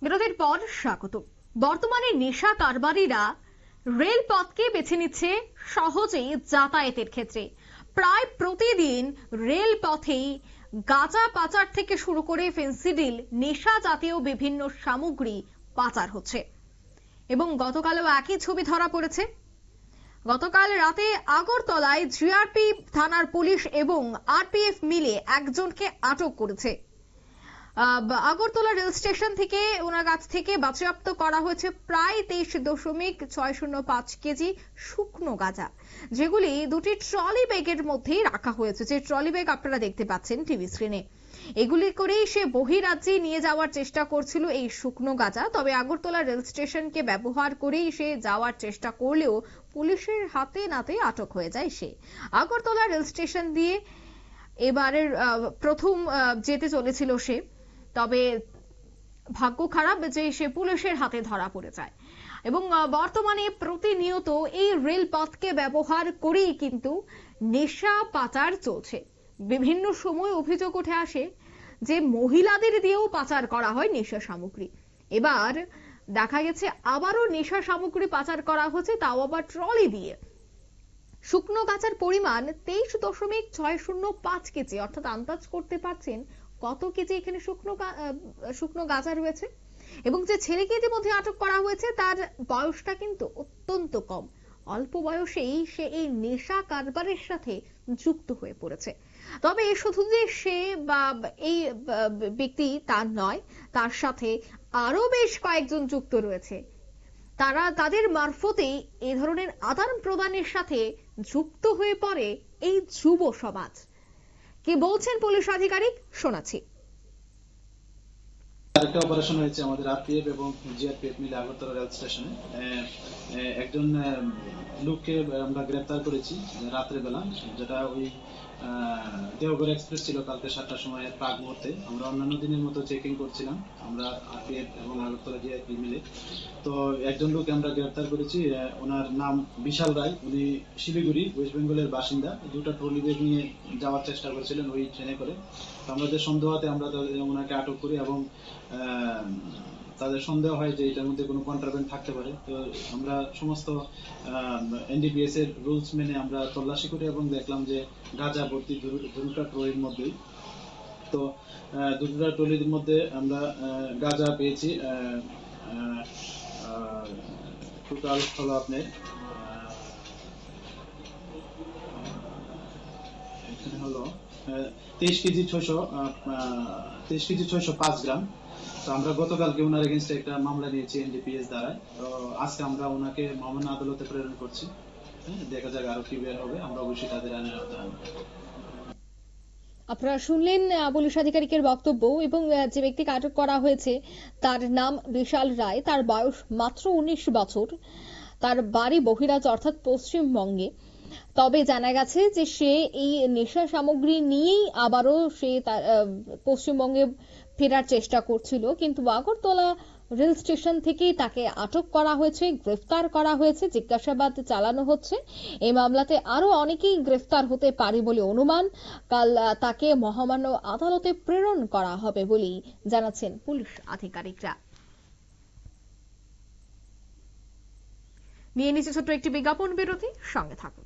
বিরতির পর স্বাগত। বর্তমানে নেশা কারবারিরা রেলপথকে বেছে নিচ্ছে সহজেই যাতায়াতের ক্ষেত্রে। প্রায় প্রতিদিন রেলপথেই গাঁজা পাচার থেকে শুরু করে ফেন্সিডিল, নেশা জাতীয় বিভিন্ন সামগ্রী পাচার হচ্ছে এবং গতকালও একই ছবি ধরা পড়েছে। গতকাল রাতে আগরতলায় জিআরপি থানার পুলিশ এবং আরপিএফ মিলে একজনকে আটক করেছে। আগরতলা রেল স্টেশন থেকে ওনার কাছ থেকে বাজেয়াপ্ত করা হয়েছে প্রায় 23.605 কেজি শুকনো গাঁজা, যেগুলি দুটি ট্রলি ব্যাগের মধ্যেই রাখা হয়েছে। যে ট্রলি ব্যাগ আপনারা দেখতে পাচ্ছেন টিভি স্ক্রিনে, এগুলি করেই সে বহিরাজ্যে নিয়ে যাওয়ার চেষ্টা করছিল এই শুকনো গাঁজা। তবে আগরতলা রেল স্টেশনকে ব্যবহার করেই সে যাওয়ার চেষ্টা করলেও পুলিশের হাতে নাতে আটক হয়ে যায় সে। আগরতলা রেল স্টেশন দিয়ে এবারের প্রথম যেতে চলেছিল সে, তবে ভাগ্য খারাপ যে সে পুলিশের হাতে ধরা পড়ে যায়। এবং বর্তমানে প্রতিনিয়ত এই রেলপথকে ব্যবহার করেই কিন্তু নেশা পাচার চলছে। বিভিন্ন সময় অভিযোগ উঠে আসে যে মহিলাদের দিয়েও পাচার করা হয় নেশা সামগ্রী। এবার দেখা গেছে আবারও নেশা সামগ্রী পাচার করা হচ্ছে, তাও আবার ট্রলি দিয়ে। শুকনো গাঁজার পরিমাণ 23.605 কেজি, অর্থাৎ আন্দাজ করতে পারছেন কত কেজি এখানে শুকনো গাঁজা রয়েছে। এবং যে ছেলেকে ইতিমধ্যে আটক করা হয়েছে তার বয়সটা কিন্তু অত্যন্ত কম, অল্প বয়সেই সে এই নেশা কারবারের সাথে যুক্ত হয়ে পড়েছে। তবে শুধু যে সে বা এই ব্যক্তি তার নয়, তার সাথে আরো বেশ কয়েকজন যুক্ত রয়েছে। তাদের মারফতেই এ ধরনের আদান প্রদানের সাথে যুক্ত হয়ে পড়ে এই যুব সমাজ। কি বলছেন পুলিশ আধিকারিক, শোনাচ্ছি। একটা অপারেশন হয়েছে আমাদের আরপিএফ এবং জিআরপিএফ মিলে আগরতলা রেল স্টেশনে। একজন লোককে আমরা গ্রেফতার করেছি রাত্রে বেলা, যেটা ওই দেওঘর এক্সপ্রেস ছিল কালকে 7টার সময় প্রাক মুহূর্তে। আমরা অন্যান্য দিনের মতো চেকিং করছিলাম আমরা আরপিএফ এবং আগরতলা জিআরপি মিলে। তো একজন লোককে আমরা গ্রেফতার করেছি, ওনার নাম বিশাল রায়। উনি শিলিগুড়ি ওয়েস্ট বেঙ্গলের বাসিন্দা। দুটো ট্রলি ব্যাগ নিয়ে যাওয়ার চেষ্টা করেছিলেন ওই ট্রেনে করে। তো আমাদের সন্দেহতে আমরা ওনাকে আটক করি এবং তাদের সন্দেহ হয় যে এটার মধ্যে কোনো কন্ট্রাব্যান্ড থাকতে পারে। তো আমরা সমস্ত এনডিপিএস এর রুলস মেনে আমরা তল্লাশি করি এবং দেখলাম যে গাঁজা ভর্তি দুটা ট্রলির মধ্যেই। তো দুটা ট্রলির মধ্যে আমরা গাঁজা পেয়েছি টোটাল হলো আপনার এখানে হলো 23 কেজি 605 গ্রাম। তো আমরা গতকালকে ওনার এগেইনস্টে একটা মামলা নিয়েছি এনডিপিএস দ্বারা। তো আজকে আমরা ওনাকে মহামান্য আদালতে প্রেরণ করছি। দেখা যাক আরো কি বের হবে, আমরা অবশ্যই তাদের আইনের আওতায় আনবো। আপনারা শুনলেন পুলিশ আধিকারিকের বক্তব্য। এবং যে ব্যক্তিকে আটক করা হয়েছে তার নাম বিশাল রায়, তার বয়স মাত্র 19 বছর, তার বাড়ি বহিরাজ্য অর্থাৎ পশ্চিমবঙ্গে। তবে জানা গেছে যে সে এই নেশা সামগ্রী নিয়েই আবারও সে পশ্চিমবঙ্গে ফেরার চেষ্টা করছিল, কিন্তু আগরতলা রেল স্টেশন থেকেই তাকে আটক করা হয়েছে, গ্রেফতার করা হয়েছে, জিজ্ঞাসাবাদ চালানো হচ্ছে। এই মামলাতে আরো অনেকেই গ্রেফতার হতে পারে বলে অনুমান। কাল তাকে মহামান্য আদালতে প্রেরণ করা হবে বলেই জানাচ্ছেন পুলিশ আধিকারিকরা। নিয়ে নিচ্ছে ছোট্ট একটি বিজ্ঞাপন বিরতি, সঙ্গে থাকুন।